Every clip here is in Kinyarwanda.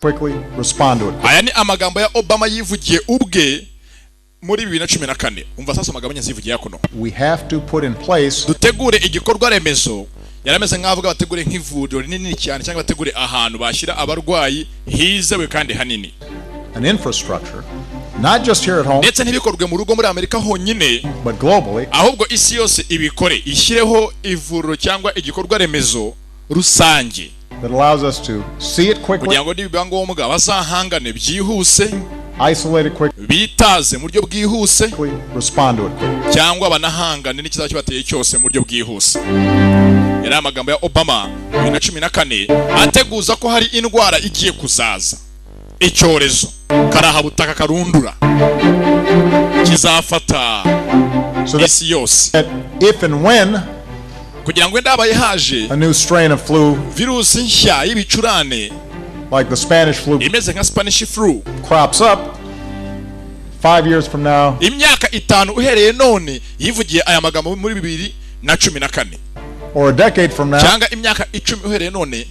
quickly respond to it. Aya ni amagambo ya Obama yivugiye ubwe muri 2014. Umva sasa amagambo nyazivugiye kuno. We have to put in place dutegure igikorwa remezo yarameze nk'avuga bategure nk'ivuriro rinini cyane cyangwa bategure ahantu bashyira abarwayi hizewe kandi hanini. An infrastructure, not just here at home, ndetse ntibikorwe mu rugo muri Amerika honyine, but globally, ahubwo isi yose ibikore, ishyireho ivuriro cyangwa igikorwa remezo rusange that allows us to see it quickly, kugira ngo nibiba ngombwa bazahangane byihuse, isolate it quickly, bitaze mu buryo bwihuse, respond to it quickly. cyangwa banahangane n'ikizaba kibateye cyose mu buryo bwihuse. Yari amagambo ya Obama 2014 ateguza ko hari indwara igiye kuzaza, icyorezo karahabutaka karundura kizafata isi yose, If and when kugira ngo ndabaye haje a new strain of flu, virusi nshya y'ibicurane like the Spanish flu, imeze nka Spanish flu, crops up 5 years from now, imyaka 5 uhereye none, yivugiye aya magambo muri 2014, or a decade from now, cyangwa imyaka 10 uhereye none,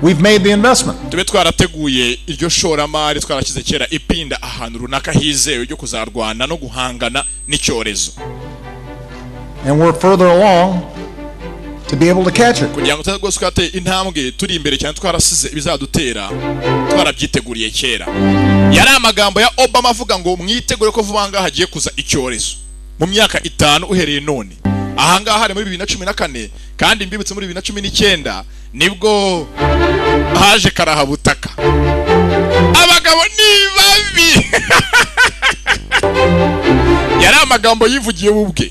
we've made the investment. tube twarateguye iryo shoramari, twarakize kera ipinda ahantu runaka hizewe ryo kuzarwana no guhangana n'icyorezo, And we're further along to be able to catch it. kugira ngo tutagose twateye intambwe turi imbere cyane, twarasize ibizadutera twarabyiteguriye kera. Yari amagambo ya Obama avuga ngo mwitegure ko vuba ngaha hagiye kuza icyorezo mu myaka 5 uhereye none. Aha ngaha hari muri 2014, kandi mbibutse muri 2019 nibwo haje karahabutaka. Abagabo ni babi. Yari amagambo yivugiye ubwe.